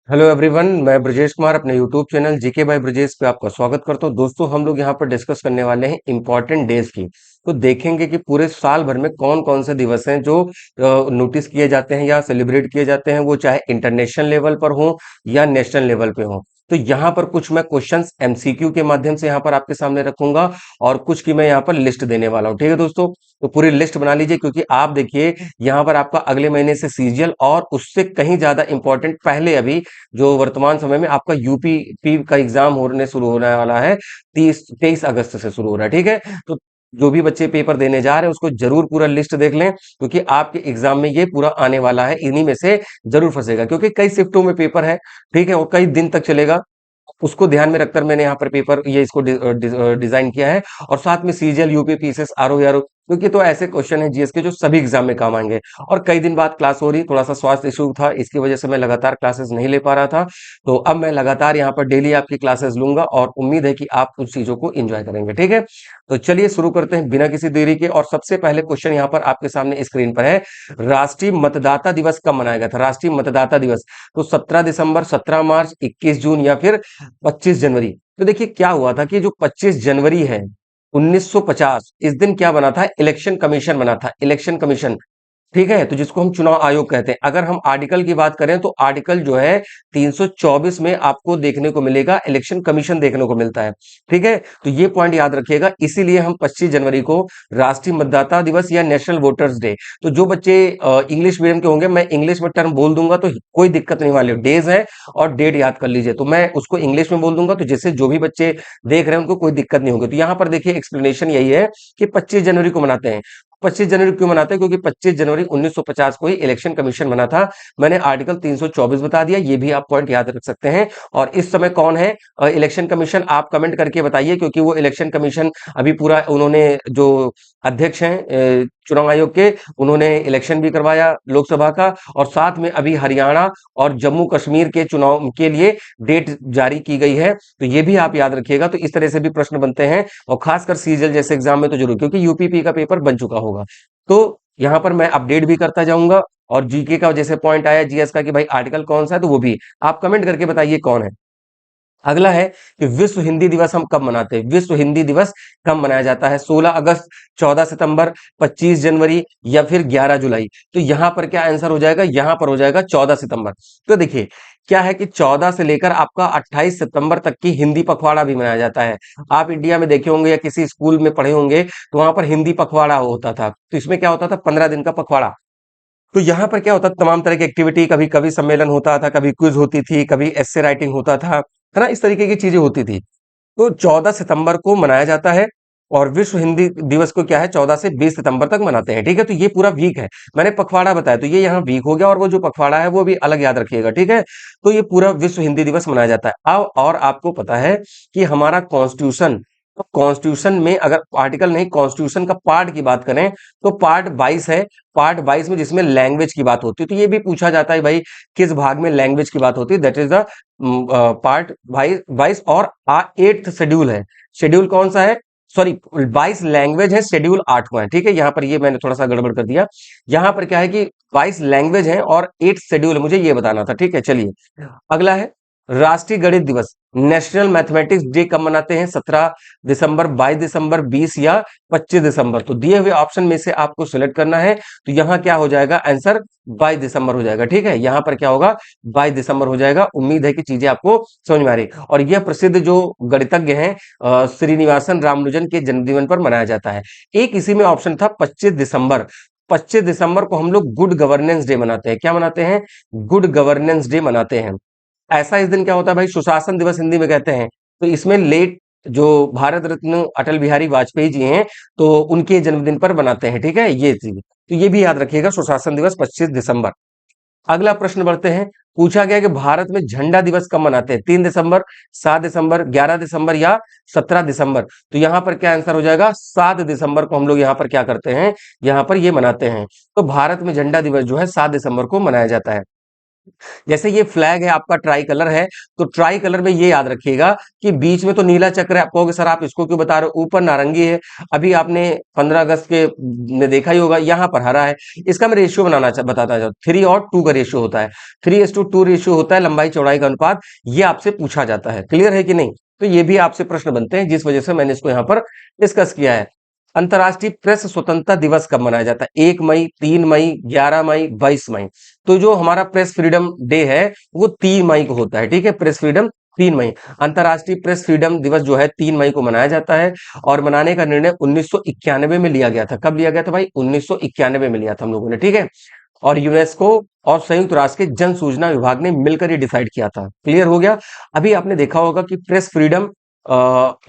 Hello everyone, मैं ब्रजेश कुमार अपने YouTube channel GK by Brajesh पे आपका स्वागत करता हूँ। दोस्तों, हम लोग यहाँ पर डिस्कस करने वाले हैं इम्पोर्टेंट डेज की। तो देखेंगे कि पूरे साल भर में कौन कौन से दिवस हैं जो नोटिस किए जाते हैं या सेलिब्रेट किए जाते हैं, वो चाहे इंटरनेशनल लेवल पर हो या नेशनल लेवल पे हो। तो यहाँ पर कुछ मैं क्वेश्चंस एमसीक्यू के माध्यम से यहाँ पर आपके सामने रखूंगा और कुछ की मैं यहाँ पर लिस्ट देने वाला हूँ। ठीक है दोस्तों, तो पूरी लिस्ट बना लीजिए, क्योंकि आप देखिए यहाँ पर आपका अगले महीने से सीजीएल और उससे कहीं ज्यादा इंपॉर्टेंट पहले अभी जो वर्तमान समय में आपका यूपी का एग्जाम होने शुरू होने वाला है। 23 अगस्त से शुरू हो रहा है। ठीक है, तो जो भी बच्चे पेपर देने जा रहे हैं उसको जरूर पूरा लिस्ट देख लें, क्योंकि आपके एग्जाम में ये पूरा आने वाला है, इन्हीं में से जरूर फंसेगा, क्योंकि कई शिफ्टों में पेपर है। ठीक है, और कई दिन तक चलेगा। उसको ध्यान में रखकर मैंने यहाँ पर पेपर ये इसको डिजाइन किया है। और साथ में सीजीएल यूपी पीसीएस आरओ यारो, क्योंकि तो ऐसे क्वेश्चन है जीएस के जो सभी एग्जाम में काम आएंगे। और कई दिन बाद क्लास हो रही, थोड़ा सा स्वास्थ्य इशू था, इसकी वजह से मैं लगातार क्लासेस नहीं ले पा रहा था। तो अब मैं लगातार यहाँ पर डेली आपकी क्लासेस लूंगा और उम्मीद है कि आप उन चीजों को एंजॉय करेंगे। ठीक है, तो चलिए शुरू करते हैं बिना किसी देरी के। और सबसे पहले क्वेश्चन यहाँ पर आपके सामने स्क्रीन पर है, राष्ट्रीय मतदाता दिवस कब मनाया गया था? राष्ट्रीय मतदाता दिवस तो 17 दिसंबर, 17 मार्च, 21 जून या फिर 25 जनवरी। तो देखिए क्या हुआ था कि जो 25 जनवरी है 1950, इस दिन क्या बना था? इलेक्शन कमीशन बना था, इलेक्शन कमीशन। ठीक है, तो जिसको हम चुनाव आयोग कहते हैं। अगर हम आर्टिकल की बात करें तो आर्टिकल जो है 324 में आपको देखने को मिलेगा, इलेक्शन कमीशन देखने को मिलता है। ठीक है, तो ये पॉइंट याद रखिएगा। इसीलिए हम 25 जनवरी को राष्ट्रीय मतदाता दिवस या नेशनल वोटर्स डे। तो जो बच्चे इंग्लिश मीडियम के होंगे, मैं इंग्लिश में टर्म बोल दूंगा तो कोई दिक्कत नहीं वाली, डेज है और डेट याद कर लीजिए। तो मैं उसको इंग्लिश में बोल दूंगा, तो जिससे जो भी बच्चे देख रहे हैं उनको कोई दिक्कत नहीं होगी। तो यहाँ पर देखिए एक्सप्लेनेशन यही है कि 25 जनवरी को मनाते हैं। 25 जनवरी क्यों मनाते हैं? क्योंकि 25 जनवरी 1950 को ही इलेक्शन कमीशन बना था। मैंने आर्टिकल 324 बता दिया, ये भी आप पॉइंट याद रख सकते हैं। और इस समय कौन है इलेक्शन कमीशन? आप कमेंट करके बताइए, क्योंकि वो इलेक्शन कमीशन अभी पूरा उन्होंने जो अध्यक्ष हैं चुनाव आयोग के, उन्होंने इलेक्शन भी करवाया लोकसभा का। और साथ में अभी हरियाणा और जम्मू कश्मीर के चुनाव के लिए डेट जारी की गई है। तो ये भी आप याद रखिएगा। तो इस तरह से भी प्रश्न बनते हैं, और खासकर सीजीएल जैसे एग्जाम में तो जरूर, क्योंकि यूपीपी का पेपर बन चुका होगा। तो यहां पर मैं अपडेट भी करता जाऊंगा। और जीके का जैसे पॉइंट आया जीएस का कि भाई आर्टिकल कौन सा है, तो वो भी आप कमेंट करके बताइए कौन है। अगला है कि विश्व हिंदी दिवस हम कब मनाते हैं? विश्व हिंदी दिवस कब मनाया जाता है? 16 अगस्त, 14 सितंबर, 25 जनवरी या फिर 11 जुलाई। तो यहां पर क्या आंसर हो जाएगा? यहां पर हो जाएगा 14 सितंबर। तो देखिए क्या है कि 14 से लेकर आपका 28 सितंबर तक की हिंदी पखवाड़ा भी मनाया जाता है। आप इंडिया में देखे होंगे या किसी स्कूल में पढ़े होंगे, तो वहां पर हिंदी पखवाड़ा होता था। तो इसमें क्या होता था? 15 दिन का पखवाड़ा। तो यहाँ पर क्या होता था? तमाम तरह की एक्टिविटी, कभी कवि सम्मेलन होता था, कभी क्विज होती थी, कभी एस्से राइटिंग होता था, है ना? इस तरीके की चीजें होती थी। तो 14 सितंबर को मनाया जाता है। और विश्व हिंदी दिवस को क्या है? 14 से 20 सितंबर तक मनाते हैं। ठीक है, तो ये पूरा वीक है। मैंने पखवाड़ा बताया, तो ये यहाँ वीक हो गया, और वो जो पखवाड़ा है वो भी अलग याद रखिएगा। ठीक है, तो ये पूरा विश्व हिंदी दिवस मनाया जाता है। अब और आपको पता है कि हमारा कॉन्स्टिट्यूशन, तो कॉन्स्टिट्यूशन में अगर आर्टिकल नहीं, कॉन्स्टिट्यूशन का पार्ट की बात करें तो पार्ट 22 है। पार्ट 22 में जिसमें लैंग्वेज की बात होती है, तो ये भी पूछा जाता है भाई किस भाग में लैंग्वेज की बात होती है। That is the part 22। और 8th शेड्यूल है। शेड्यूल कौन सा है? सॉरी, 22 लैंग्वेज है, शेड्यूल 8वां है। ठीक है, यहाँ पर ये मैंने थोड़ा सा गड़बड़ कर दिया। यहाँ पर क्या है कि 22 लैंग्वेज है और 8 शेड्यूल है, मुझे ये बताना था। ठीक है, चलिए अगला है राष्ट्रीय गणित दिवस, नेशनल मैथमेटिक्स डे कब मनाते हैं? 17 दिसंबर, 22 दिसंबर, 20 या 25 दिसंबर। तो दिए हुए ऑप्शन में से आपको सिलेक्ट करना है। तो यहाँ क्या हो जाएगा? आंसर 22 दिसंबर हो जाएगा। ठीक है, यहाँ पर क्या होगा? 22 दिसंबर हो जाएगा। उम्मीद है कि चीजें आपको समझ में आ रही। और यह प्रसिद्ध जो गणितज्ञ हैं श्रीनिवासन रामानुजन के जन्मदिन पर मनाया जाता है। एक इसी में ऑप्शन था 25 दिसंबर। 25 दिसंबर को हम लोग गुड गवर्नेंस डे मनाते हैं। क्या मनाते हैं? गुड गवर्नेंस डे मनाते हैं। ऐसा इस दिन क्या होता है भाई? सुशासन दिवस हिंदी में कहते हैं। तो इसमें लेट जो भारत रत्न अटल बिहारी वाजपेयी जी हैं, तो उनके जन्मदिन पर बनाते हैं। ठीक है, ये चीज तो ये भी याद रखिएगा, सुशासन दिवस 25 दिसंबर। अगला प्रश्न बढ़ते हैं। पूछा गया कि भारत में झंडा दिवस कब मनाते हैं? 3 दिसंबर, 7 दिसंबर, 11 दिसंबर या 17 दिसंबर। तो यहाँ पर क्या आंसर हो जाएगा? 7 दिसंबर को हम लोग यहाँ पर क्या करते हैं? यहाँ पर ये मनाते हैं। तो भारत में झंडा दिवस जो है 7 दिसंबर को मनाया जाता है। जैसे ये फ्लैग है आपका ट्राई कलर है, तो ट्राई कलर में ये याद रखिएगा कि बीच में तो नीला चक्र है। आप कहोगे सर आप इसको क्यों बता रहे हो, ऊपर नारंगी है। अभी आपने 15 अगस्त के में देखा ही होगा, यहाँ पर हरा है। इसका मैं रेशियो बताता जाऊँ, 3:2 का रेशियो होता है। 3:2 रेशियो होता है लंबाई चौड़ाई का अनुपात। ये आपसे पूछा जाता है, क्लियर है कि नहीं? तो ये भी आपसे प्रश्न बनते हैं, जिस वजह से मैंने इसको यहाँ पर डिस्कस किया है। अंतर्राष्ट्रीय प्रेस स्वतंत्रता दिवस कब मनाया जाता है? 1 मई, 3 मई, 11 मई, 22 मई। तो जो हमारा प्रेस फ्रीडम डे है वो 3 मई को होता है, ठीक है, प्रेस फ्रीडम 3 मई। अंतर्राष्ट्रीय प्रेस फ्रीडम दिवस जो है 3 मई को मनाया जाता है। और मनाने का निर्णय 1991 में लिया गया था। कब लिया गया था भाई? 1991 में लिया था हम लोगों ने, ठीक है। और यूनेस्को और संयुक्त राष्ट्र के जन सूचना विभाग ने मिलकर ये डिसाइड किया था। क्लियर हो गया? अभी आपने देखा होगा कि प्रेस फ्रीडम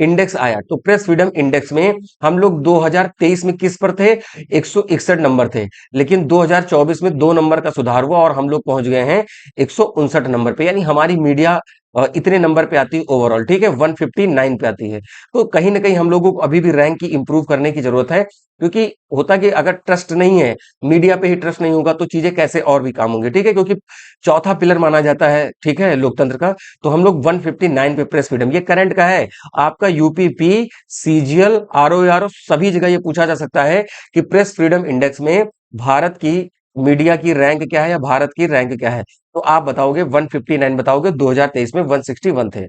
इंडेक्स आया, तो प्रेस फ्रीडम इंडेक्स में हम लोग 2023 में किस पर थे? 161 नंबर थे। लेकिन 2024 में 2 नंबर का सुधार हुआ और हम लोग पहुंच गए हैं 159 नंबर पे। यानी हमारी मीडिया इतने नंबर पे आती है ओवरऑल, ठीक है, 159 पे आती है। तो कहीं ना कहीं हम लोगों को अभी भी रैंक की इंप्रूव करने की जरूरत है, क्योंकि होता कि अगर ट्रस्ट नहीं है, मीडिया पे ही ट्रस्ट नहीं होगा, तो चीजें कैसे और भी काम होंगे, ठीक है, क्योंकि चौथा पिलर माना जाता है, ठीक है, लोकतंत्र का। तो हम लोग 159 पे प्रेस फ्रीडम, ये करंट का है। आपका यूपीपी, सीजीएल, आरओआर सभी जगह ये पूछा जा सकता है कि प्रेस फ्रीडम इंडेक्स में भारत की मीडिया की रैंक क्या है या भारत की रैंक क्या है। तो आप बताओगे 159 बताओगे, 2023 में 161 थे।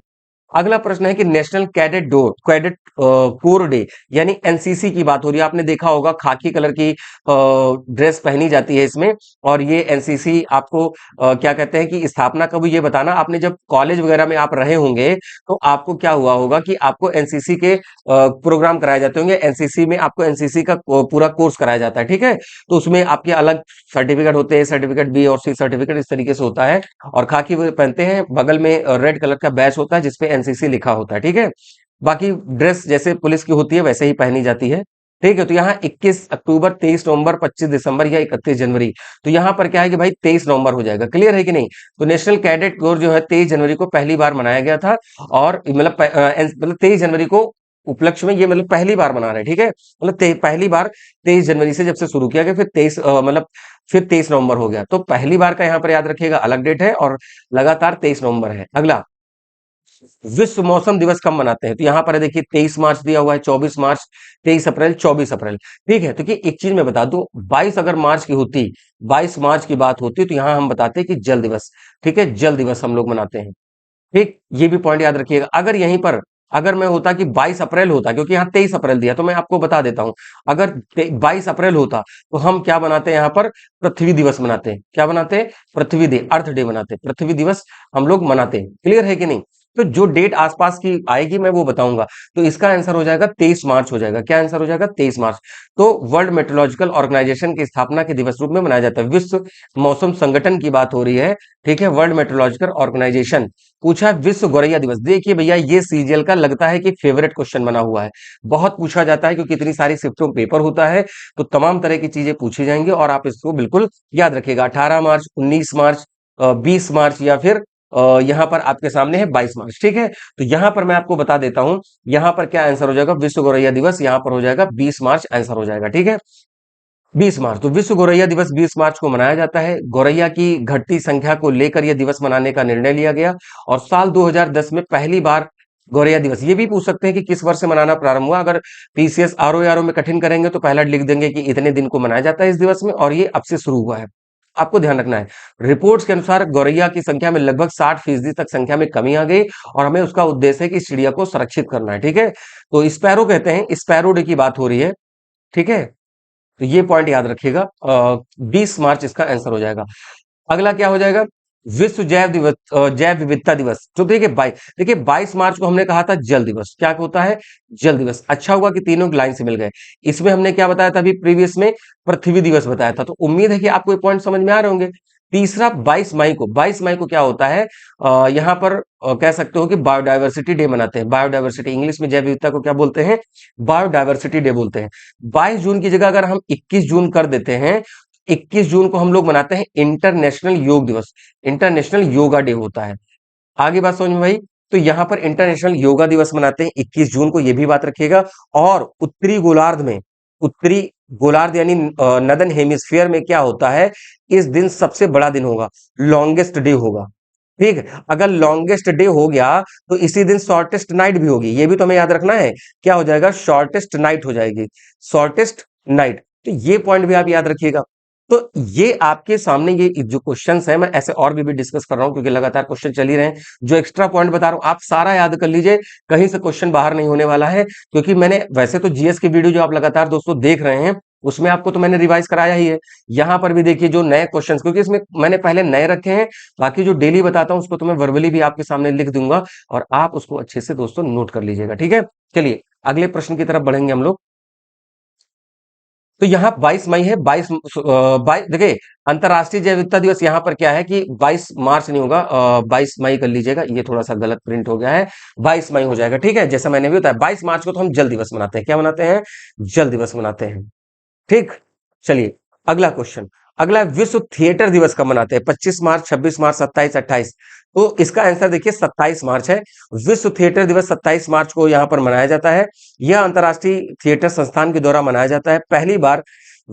अगला प्रश्न है कि नेशनल कैडेट कोर डे यानी एनसीसी की बात हो रही है। आपने देखा होगा खाकी कलर की ड्रेस पहनी जाती है इसमें। और ये एनसीसी आपको क्या कहते हैं कि स्थापना कब हुई, ये बताना। आपने जब कॉलेज वगैरह में आप रहे होंगे तो आपको क्या हुआ होगा कि आपको एनसीसी के प्रोग्राम कराए जाते होंगे। एनसीसी में आपको एनसीसी का पूरा कोर्स कराया जाता है, ठीक है। तो उसमें आपके अलग सर्टिफिकेट होते हैं, सर्टिफिकेट बी और सी सर्टिफिकेट, इस तरीके से होता है। और खाकी वो पहनते हैं, बगल में रेड कलर का बैच होता है जिसपे एनसीसी लिखा होता है, ठीक है। बाकी ड्रेस जैसे पुलिस की होती है वैसे ही पहनी जाती है, ठीक है। तो यहाँ 21 अक्टूबर, 23 नवंबर, 25 दिसंबर या 31 जनवरी। तो यहाँ पर क्या है कि भाई 23 नवंबर हो जाएगा, क्लियर है कि नहीं? तो नेशनल कैडेट कोर जो है 23 जनवरी को पहली बार मनाया गया था। और मतलब 23 जनवरी को उपलक्ष्य में ये मतलब पहली बार मना रहे हैं, ठीक है। मतलब पहली बार 23 जनवरी से जब से शुरू किया गया, फिर 23 मतलब फिर 23 नवंबर हो गया। तो पहली बार का यहाँ पर याद रखिएगा अलग डेट है, और लगातार 23 नवंबर है। अगला, विश्व मौसम दिवस कब मनाते हैं? तो यहाँ पर है देखिए 23 मार्च दिया हुआ है, 24 मार्च, 23 अप्रैल, 24 अप्रैल, ठीक है। तो कि एक चीज मैं बता दूं, 22 अगर मार्च की होती, 22 मार्च की बात होती, तो यहाँ हम बताते कि जल दिवस, ठीक है, जल दिवस हम लोग मनाते हैं, ठीक। ये भी पॉइंट याद रखिएगा। अगर यहीं पर अगर मैं होता कि 22 अप्रैल होता, क्योंकि यहाँ 23 अप्रैल दिया, तो मैं आपको बता देता हूं। अगर 22 अप्रैल होता तो हम क्या बनाते हैं यहाँ पर? पृथ्वी दिवस मनाते हैं। क्या बनाते हैं? पृथ्वी डे, अर्थ डे बनाते हैं, पृथ्वी दिवस हम लोग मनाते हैं। क्लियर है कि नहीं? तो जो डेट आसपास की आएगी मैं वो बताऊंगा। तो इसका आंसर हो जाएगा 23 मार्च हो जाएगा। क्या आंसर हो जाएगा? 23 मार्च। तो वर्ल्ड मेट्रोलॉजिकल ऑर्गेनाइजेशन की स्थापना के दिवस रूप में मनाया जाता है। विश्व मौसम संगठन की बात हो रही है, ठीक है, वर्ल्ड मेट्रोलॉजिकल ऑर्गेनाइजेशन। पूछा है विश्व गौरैया दिवस। देखिए भैया ये सीजीएल का लगता है कि फेवरेट क्वेश्चन बना हुआ है, बहुत पूछा जाता है क्योंकि इतनी सारी शिफ्टों पेपर होता है, तो तमाम तरह की चीजें पूछी जाएंगी और आप इसको बिल्कुल याद रखिएगा। 18 मार्च, 19 मार्च, 20 मार्च, या फिर यहाँ पर आपके सामने है 22 मार्च, ठीक है। तो यहाँ पर मैं आपको बता देता हूं, यहाँ पर क्या आंसर हो जाएगा? विश्व गौरैया दिवस यहाँ पर हो जाएगा 20 मार्च आंसर हो जाएगा, ठीक है। 20 मार्च, तो विश्व गौरैया दिवस 20 मार्च को मनाया जाता है। गौरैया की घटती संख्या को लेकर यह दिवस मनाने का निर्णय लिया गया। और साल 2010 में पहली बार गौरैया दिवस, ये भी पूछ सकते हैं कि किस वर्ष से मनाना प्रारंभ हुआ। अगर पीसीएस आरओ में कठिन करेंगे तो पहला लिख देंगे कि इतने दिन को मनाया जाता है इस दिवस में, और ये अब से शुरू हुआ है। आपको ध्यान रखना है। रिपोर्ट्स के अनुसार गौरैया की संख्या में लगभग 60% तक संख्या में कमी आ गई, और हमें उसका उद्देश्य है कि इस चिड़िया को संरक्षित करना है, ठीक है। तो स्पैरो कहते हैं, स्पैरो डे की बात हो रही है, ठीक है। तो ये पॉइंट याद रखिएगा। 20 मार्च इसका आंसर हो जाएगा। अगला क्या हो जाएगा? विश्व जैव दिवस, जैव विविधता दिवस। तो देखिए 22 मार्च को हमने कहा था जल दिवस। क्या होता है? जल दिवस। अच्छा हुआ कि तीनों लाइन से मिल गए। इसमें हमने क्या बताया था अभी प्रीवियस में? पृथ्वी दिवस बताया था। तो उम्मीद है कि आपको ये पॉइंट समझ में आ रहे होंगे। तीसरा 22 मई को क्या होता है? यहाँ पर कह सकते हो कि बायोडायवर्सिटी डे मनाते हैं। बायोडायवर्सिटी इंग्लिश में जैव विविधता को क्या बोलते हैं? बायोडायवर्सिटी डे बोलते हैं। 22 जून की जगह अगर हम 21 जून कर देते हैं, 21 जून को हम लोग मनाते हैं इंटरनेशनल योग दिवस। इंटरनेशनल योगा डे होता है। आगे बात समझ में भाई? तो यहां पर इंटरनेशनल योगा दिवस मनाते हैं 21 जून को, यह भी बात रखिएगा। और उत्तरी गोलार्ध में, उत्तरी गोलार्ध यानी नदन हेमिस्फीयर में क्या होता है, इस दिन सबसे बड़ा दिन होगा, लॉन्गेस्ट डे होगा। ठीक है, अगर लॉन्गेस्ट डे हो गया तो इसी दिन शॉर्टेस्ट नाइट भी होगी, ये भी तो हमें याद रखना है। क्या हो जाएगा, शॉर्टेस्ट नाइट हो जाएगी, शॉर्टेस्ट नाइट। तो ये पॉइंट भी आप याद रखिएगा। तो ये आपके सामने ये जो क्वेश्चंस है, मैं ऐसे और भी डिस्कस कर रहा हूं क्योंकि लगातार क्वेश्चन चल ही रहे हैं। जो एक्स्ट्रा पॉइंट बता रहा हूं आप सारा याद कर लीजिए, कहीं से क्वेश्चन बाहर नहीं होने वाला है। क्योंकि मैंने वैसे तो जीएस की वीडियो जो आप लगातार दोस्तों देख रहे हैं, उसमें आपको तो मैंने रिवाइज कराया ही है। यहां पर भी देखिए जो नए क्वेश्चंस, क्योंकि इसमें मैंने पहले नए रखे हैं, बाकी जो डेली बताता हूं उसको तो मैं वर्बली भी आपके सामने लिख दूंगा, और आप उसको अच्छे से दोस्तों नोट कर लीजिएगा। ठीक है, चलिए अगले प्रश्न की तरफ बढ़ेंगे हम लोग। तो यहाँ 22 मई है, 22 देखिए, अंतरराष्ट्रीय जैव विविधता दिवस यहाँ पर क्या है कि 22 मार्च नहीं होगा, 22 मई कर लीजिएगा, ये थोड़ा सा गलत प्रिंट हो गया है, 22 मई हो जाएगा। ठीक है, जैसा मैंने भी बताया 22 मार्च को तो हम जल दिवस मनाते हैं, क्या मनाते हैं, जल दिवस मनाते हैं। ठीक, चलिए अगला क्वेश्चन। अगला विश्व थिएटर दिवस कब मनाते हैं, 25 मार्च, 26 मार्च, 27, 28। तो इसका आंसर देखिए 27 मार्च है। विश्व थिएटर दिवस 27 मार्च को यहां पर मनाया जाता है। यह अंतर्राष्ट्रीय थिएटर संस्थान के द्वारा मनाया जाता है। पहली बार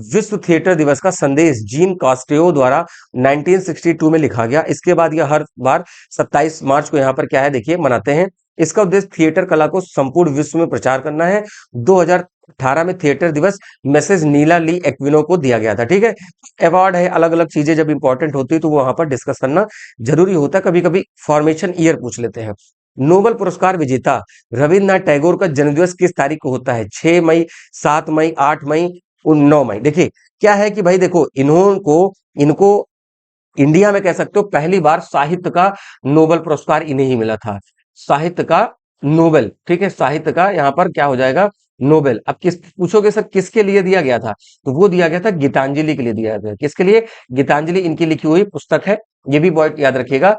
विश्व थिएटर दिवस का संदेश जीन कास्टियो द्वारा 1962 में लिखा गया। इसके बाद यह हर बार 27 मार्च को यहां पर क्या है देखिए मनाते हैं। इसका उद्देश्य थिएटर कला को संपूर्ण विश्व में प्रचार करना है। 2018 में थिएटर दिवस मैसेज नीला ली एक्विनो को दिया गया था। ठीक है, अवार्ड है, अलग अलग चीजें जब इंपॉर्टेंट होती है तो वो वहां पर डिस्कस करना जरूरी होता है। कभी कभी फॉर्मेशन ईयर पूछ लेते हैं। नोबेल पुरस्कार विजेता रविन्द्रनाथ टैगोर का जन्मदिवस किस तारीख को होता है, 6 मई, 7 मई, 8 मई, 9 मई। देखिए क्या है कि भाई देखो, इनको इंडिया में कह सकते हो पहली बार साहित्य का नोबेल पुरस्कार इन्हें ही मिला था, साहित्य का नोबेल। ठीक है, साहित्य का यहाँ पर क्या हो जाएगा, नोबेल। अब किस पूछोगे सर किसके लिए दिया गया था, तो वो दिया गया था गीतांजलि के लिए दिया गया। किसके लिए, गीतांजलि इनकी लिखी हुई पुस्तक है, ये भी पॉइंट याद रखिएगा।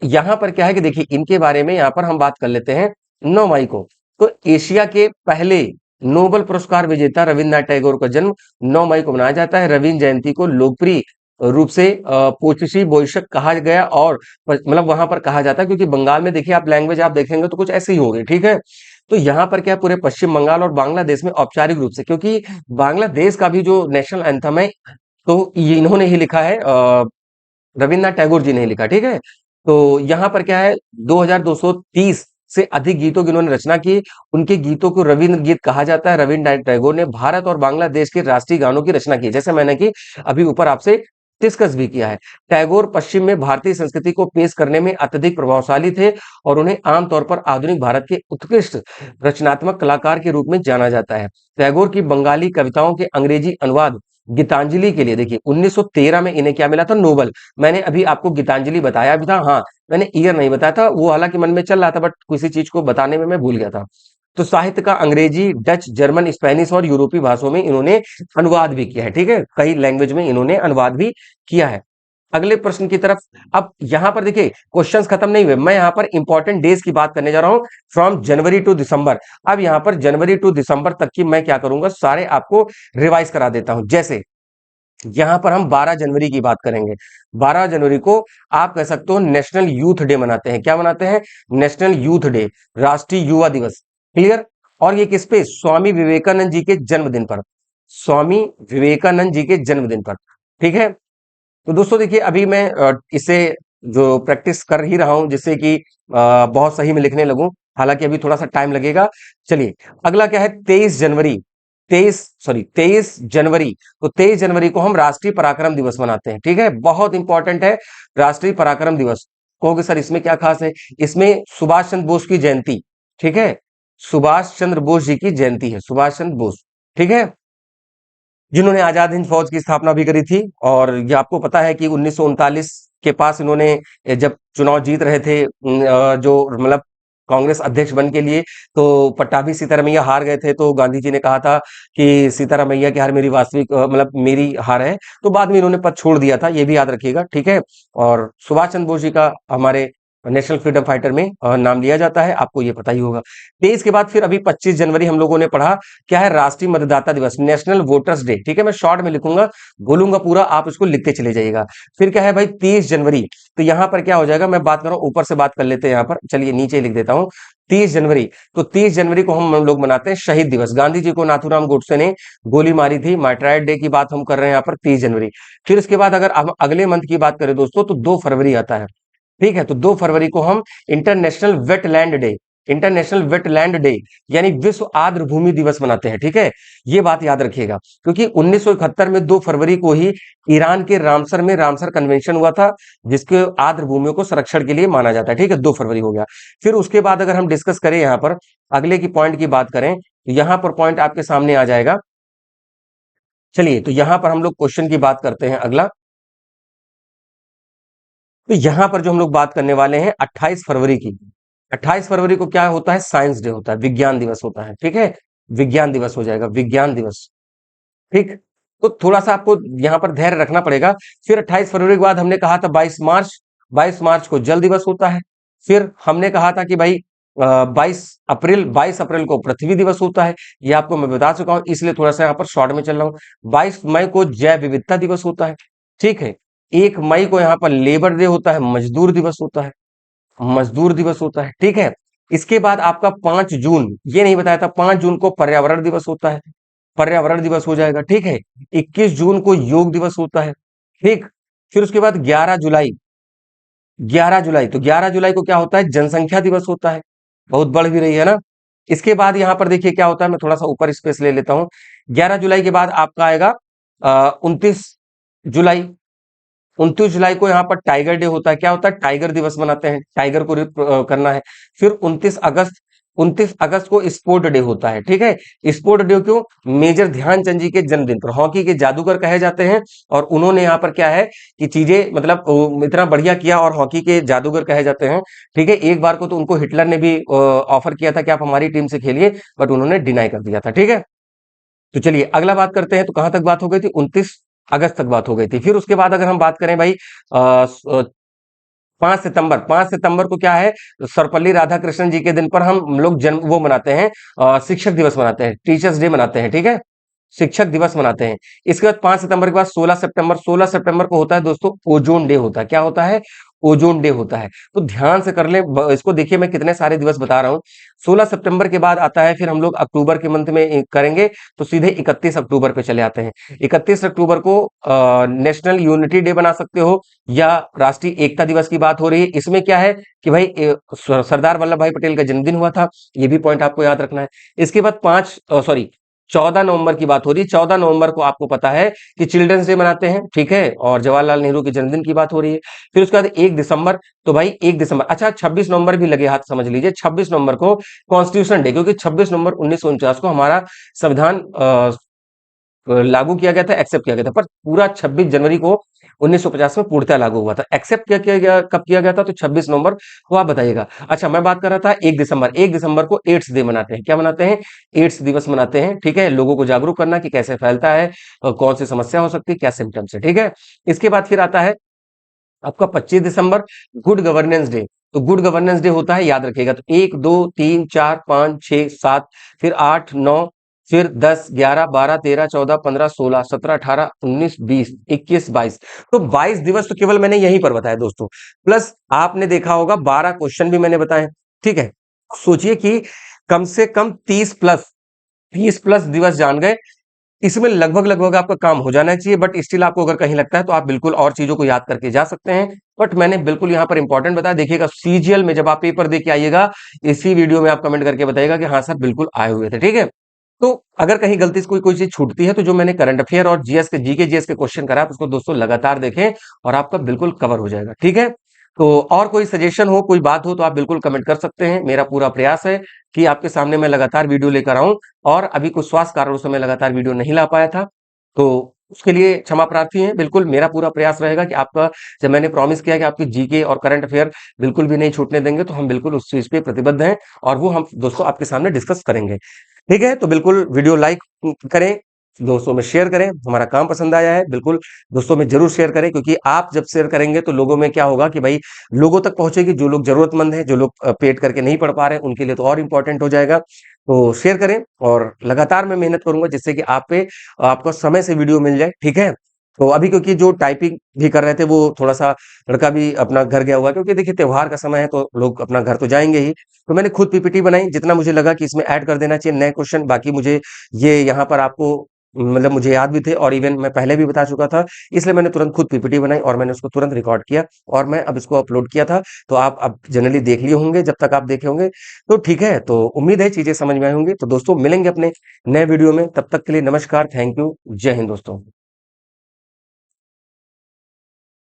यहाँ पर क्या है कि देखिए इनके बारे में यहाँ पर हम बात कर लेते हैं। 9 मई को तो एशिया के पहले नोबेल पुरस्कार विजेता रविन्द्रनाथ टैगोर का जन्म 9 मई को मनाया जाता है। रविन्द्र जयंती को लोकप्रिय रूप से पोचिशी बोईशक कहा गया, और मतलब वहां पर कहा जाता है क्योंकि बंगाल में देखिए आप लैंग्वेज आप देखेंगे तो कुछ ऐसे ही होगी। ठीक है, तो यहाँ पर क्या पूरे पश्चिम बंगाल और बांग्लादेश में औपचारिक रूप से, क्योंकि बांग्लादेश का भी जो नेशनल एंथम है तो ये इन्होंने ही लिखा है, रविन्द्रनाथ टैगोर जी ने ही लिखा। ठीक है, तो यहाँ पर क्या है 2230 से अधिक गीतों की इन्होंने रचना की। उनके गीतों को रविंद्र गीत कहा जाता है। रविन्द्रनाथ टैगोर ने भारत और बांग्लादेश के राष्ट्रीय गानों की रचना की, जैसे मैंने की अभी ऊपर आपसे डिस्कस भी किया है। टैगोर पश्चिम में भारतीय संस्कृति को पेश करने में अत्यधिक प्रभावशाली थे, और उन्हें आमतौर पर आधुनिक भारत के उत्कृष्ट रचनात्मक कलाकार के रूप में जाना जाता है। टैगोर की बंगाली कविताओं के अंग्रेजी अनुवाद गीतांजलि के लिए देखिए 1913 में इन्हें क्या मिला था, नोबेल। मैंने अभी आपको गीतांजलि बताया भी था, हाँ मैंने ईयर नहीं बताया था, वो हालांकि मन में चल रहा था बट किसी चीज को बताने में मैं भूल गया था। तो साहित्य का अंग्रेजी, डच, जर्मन, स्पेनिश और यूरोपीय भाषाओं में इन्होंने अनुवाद भी किया है। ठीक है, कई लैंग्वेज में इन्होंने अनुवाद भी किया है। अगले प्रश्न की तरफ। अब यहां पर देखिए क्वेश्चंस खत्म नहीं हुए, मैं यहां पर इंपॉर्टेंट डेज की बात करने जा रहा हूं, फ्रॉम जनवरी टू दिसंबर। अब यहां पर जनवरी टू दिसंबर तक की मैं क्या करूंगा, सारे आपको रिवाइज करा देता हूं। जैसे यहां पर हम 12 जनवरी की बात करेंगे। 12 जनवरी को आप कह सकते हो नेशनल यूथ डे मनाते हैं। क्या मनाते हैं, नेशनल यूथ डे, राष्ट्रीय युवा दिवस। क्लियर, और ये किस पे, स्वामी विवेकानंद जी के जन्मदिन पर, स्वामी विवेकानंद जी के जन्मदिन पर। ठीक है, तो दोस्तों देखिए अभी मैं इसे जो प्रैक्टिस कर ही रहा हूं जिससे कि बहुत सही में लिखने लगूं, हालांकि अभी थोड़ा सा टाइम लगेगा। चलिए अगला क्या है, 23 जनवरी, 23 जनवरी। तो 23 जनवरी को हम राष्ट्रीय पराक्रम दिवस मनाते हैं। ठीक है, बहुत इंपॉर्टेंट है राष्ट्रीय पराक्रम दिवस। कहोगे सर इसमें क्या खास है, इसमें सुभाष चंद्र बोस की जयंती। ठीक है, सुभाष चंद्र बोस जी की जयंती है, सुभाष चंद्र बोस। ठीक है, जिन्होंने आजाद हिंद फौज की स्थापना भी करी थी। और ये आपको पता है कि 1939 के पास इन्होंने जब चुनाव जीत रहे थे, जो मतलब कांग्रेस अध्यक्ष बन के लिए, तो पट्टाभी सीतारामैया हार गए थे, तो गांधी जी ने कहा था कि सीतारामैया की हार मेरी वास्तविक मतलब मेरी हार है। तो बाद में इन्होंने पद छोड़ दिया था, ये भी याद रखिएगा। ठीक है, और सुभाष चंद्र बोस जी का हमारे नेशनल फ्रीडम फाइटर में नाम लिया जाता है, आपको ये पता ही होगा। 23 के बाद फिर अभी 25 जनवरी हम लोगों ने पढ़ा, क्या है, राष्ट्रीय मतदाता दिवस, नेशनल वोटर्स डे। ठीक है, मैं शॉर्ट में लिखूंगा, बोलूंगा पूरा, आप इसको लिखते चले जाइएगा। फिर क्या है भाई, 30 जनवरी, तो यहां पर क्या हो जाएगा, मैं बात कर रहा हूं ऊपर से बात कर लेते हैं, यहां पर चलिए नीचे लिख देता हूं 30 जनवरी। तो 30 जनवरी को हम लोग मनाते हैं शहीद दिवस, गांधी जी को नाथूराम गोडसे ने गोली मारी थी, मार्टराइट डे की बात हम कर रहे हैं यहाँ पर 30 जनवरी। फिर इसके बाद अगर हम अगले मंथ की बात करें दोस्तों, तो 2 फरवरी आता है। ठीक है, तो 2 फरवरी को हम international wetland day, international wetland day यानी विश्व आर्द्र भूमि दिवस मनाते हैं। ठीक है, ये बात याद रखिएगा, क्योंकि 1971 में 2 फरवरी को ही ईरान के रामसर में रामसर कन्वेंशन हुआ था, जिसके आर्द्र भूमियों को संरक्षण के लिए माना जाता है। ठीक है, 2 फरवरी हो गया। फिर उसके बाद अगर हम डिस्कस करें यहाँ पर अगले की पॉइंट की बात करें, तो यहाँ पर पॉइंट आपके सामने आ जाएगा। चलिए, तो यहां पर हम लोग क्वेश्चन की बात करते हैं अगला। तो यहां पर जो हम लोग बात करने वाले हैं 28 फरवरी की, 28 फरवरी को क्या होता है, साइंस डे होता है, विज्ञान दिवस होता है। ठीक है, विज्ञान दिवस हो जाएगा, विज्ञान दिवस। ठीक, तो थोड़ा सा आपको यहां पर धैर्य रखना पड़ेगा। फिर 28 फरवरी के बाद हमने कहा था 22 मार्च, 22 मार्च को जल दिवस होता है। फिर हमने कहा था कि भाई 22 अप्रैल को पृथ्वी दिवस होता है। ये आपको मैं बता चुका हूं, इसलिए थोड़ा सा यहाँ पर शॉर्ट में चल रहा हूं। 22 मई को जैव विविधता दिवस होता है। ठीक है, 1 मई को यहाँ पर लेबर डे होता है, मजदूर दिवस होता है, मजदूर दिवस होता है। ठीक है, इसके बाद आपका 5 जून, ये नहीं बताया था, 5 जून को पर्यावरण दिवस होता है, पर्यावरण दिवस हो जाएगा। ठीक है, 21 जून को योग दिवस होता है। ठीक, फिर उसके बाद 11 जुलाई, 11 जुलाई, तो 11 जुलाई को क्या होता है, जनसंख्या दिवस होता है। बहुत बढ़ भी रही है ना। इसके बाद यहां पर देखिए क्या होता है, मैं थोड़ा सा ऊपर स्पेस ले लेता हूं। 11 जुलाई के बाद आपका आएगा 29 जुलाई, 29 जुलाई को यहाँ पर टाइगर डे होता है। क्या होता है, टाइगर दिवस मनाते हैं, टाइगर को करना है। फिर 29 अगस्त, 29 अगस्त को स्पोर्ट डे होता है। ठीक है, स्पोर्ट डे क्यों, मेजर ध्यानचंद जी के जन्मदिन पर, हॉकी के जादूगर कहे जाते हैं, और उन्होंने यहाँ पर क्या है कि चीजें मतलब इतना बढ़िया किया, और हॉकी के जादूगर कहे जाते हैं। ठीक है, एक बार को तो उनको हिटलर ने भी ऑफर किया था कि आप हमारी टीम से खेलिए, बट उन्होंने डिनाई कर दिया था। ठीक है, तो चलिए अगला बात करते हैं। तो कहां तक बात हो गई थी, 29 अगस्त तक बात हो गई थी। फिर उसके बाद अगर हम बात करें भाई 5 सितंबर, 5 सितंबर को क्या है, सर्वपल्ली राधाकृष्णन जी के दिन पर हम लोग जन्म वो मनाते हैं, शिक्षक दिवस मनाते हैं, टीचर्स डे मनाते हैं। ठीक है, शिक्षक दिवस मनाते हैं। इसके बाद 5 सितंबर के बाद 16 सितंबर, 16 सितंबर को होता है दोस्तों ओजोन डे होता है। क्या होता है, ओजोन डे होता है। तो ध्यान से कर ले इसको, देखिए मैं कितने सारे दिवस बता रहा हूँ। 16 सितंबर के बाद आता है, फिर हम लोग अक्टूबर के मंथ में करेंगे, तो सीधे 31 अक्टूबर पे चले आते हैं। 31 अक्टूबर को नेशनल यूनिटी डे बना सकते हो, या राष्ट्रीय एकता दिवस की बात हो रही है। इसमें क्या है कि भाई सरदार वल्लभ भाई पटेल का जन्मदिन हुआ था, ये भी पॉइंट आपको याद रखना है। इसके बाद 14 नवंबर की बात हो रही है। 14 नवंबर को आपको पता है कि चिल्ड्रंस डे मनाते हैं। ठीक है, और जवाहरलाल नेहरू के जन्मदिन की बात हो रही है। फिर उसके बाद 1 दिसंबर, तो भाई 1 दिसंबर, अच्छा 26 नवंबर भी लगे हाथ, समझ लीजिए 26 नवंबर को कॉन्स्टिट्यूशन डे, क्योंकि 26 नवंबर 1949 को हमारा संविधान लागू किया गया था, एक्सेप्ट किया गया था, पर पूरा 26 जनवरी को 1950 में पूर्णतः लागू हुआ था। एक्सेप्ट क्या किया गया, कब किया गया था, तो 26 नवंबर को, आप बताइएगा। अच्छा, मैं बात कर रहा था 1 दिसंबर, 1 दिसंबर को एड्स डे मनाते हैं। क्या मनाते हैं, एड्स दिवस मनाते हैं। ठीक है, लोगों को जागरूक करना कि कैसे फैलता है, कौन सी समस्या हो सकती है, क्या सिम्टम्स है। ठीक है, इसके बाद फिर आता है आपका 25 दिसंबर, गुड गवर्नेंस डे। तो गुड गवर्नेंस डे होता है, याद रखिएगा, तो 1 2 3 4 5 6 7, फिर 8 9, फिर 10 11 12 13 14 15 16 17 18 19 20 21 22, तो 22 दिवस तो केवल मैंने यहीं पर बताया दोस्तों। प्लस आपने देखा होगा 12 क्वेश्चन भी मैंने बताए। ठीक है, सोचिए कि कम से कम 30 प्लस दिवस जान गए। इसमें लगभग लगभग आपका काम हो जाना चाहिए, बट स्टिल आपको अगर कहीं लगता है तो आप बिल्कुल और चीजों को याद करके जा सकते हैं। बट मैंने बिल्कुल यहाँ पर इंपॉर्टेंट बताया। देखिएगा सीजीएल में जब आप पेपर दे के आइएगा, इसी वीडियो में आप कमेंट करके बताइएगा कि हाँ सर बिल्कुल आए हुए थे। ठीक है, तो अगर कहीं गलती से कोई कोई चीज छूटती है, तो जो मैंने करंट अफेयर और जीएस के जीके जीएस के क्वेश्चन करा, आप उसको दोस्तों लगातार देखें, और आपका बिल्कुल कवर हो जाएगा। ठीक है, तो और कोई सजेशन हो, कोई बात हो, तो आप बिल्कुल कमेंट कर सकते हैं। मेरा पूरा प्रयास है कि आपके सामने मैं लगातार वीडियो लेकर आऊं, और अभी कुछ स्वास्थ्य कारणों से मैं लगातार वीडियो नहीं ला पाया था, तो उसके लिए क्षमा प्रार्थी हैं। बिल्कुल मेरा पूरा प्रयास रहेगा कि आपका, जब मैंने प्रॉमिस किया कि आपकी जीके और करंट अफेयर बिल्कुल भी नहीं छूटने देंगे, तो हम बिल्कुल उस चीज पे प्रतिबद्ध हैं, और वो हम दोस्तों आपके सामने डिस्कस करेंगे। ठीक है, तो बिल्कुल वीडियो लाइक करें, दोस्तों में शेयर करें। हमारा काम पसंद आया है, बिल्कुल दोस्तों में जरूर शेयर करें, क्योंकि आप जब शेयर करेंगे तो लोगों में क्या होगा कि भाई लोगों तक पहुंचेगी। जो लोग जरूरतमंद हैं, जो लोग पेड करके नहीं पढ़ पा रहे हैं, उनके लिए तो और इंपॉर्टेंट हो जाएगा। तो शेयर करें, और लगातार मैं मेहनत करूंगा जिससे कि आप पे आपको समय से वीडियो मिल जाए, ठीक है। तो अभी क्योंकि जो टाइपिंग भी कर रहे थे वो थोड़ा सा लड़का भी अपना घर गया हुआ है, क्योंकि देखिए त्योहार का समय है तो लोग अपना घर तो जाएंगे ही। तो मैंने खुद पीपीटी बनाई, जितना मुझे लगा कि इसमें ऐड कर देना चाहिए नए क्वेश्चन। बाकी मुझे ये यहाँ पर आपको मतलब मुझे याद भी थे, और इवन मैं पहले भी बता चुका था, इसलिए मैंने तुरंत खुद पीपीटी बनाई और मैंने उसको तुरंत रिकॉर्ड किया और मैं अब इसको अपलोड किया था। तो आप अब जनरली देख लिए होंगे, जब तक आप देखे होंगे तो ठीक है। तो उम्मीद है चीजें समझ में आई होंगी। तो दोस्तों मिलेंगे अपने नए वीडियो में, तब तक के लिए नमस्कार, थैंक यू, जय हिंद दोस्तों।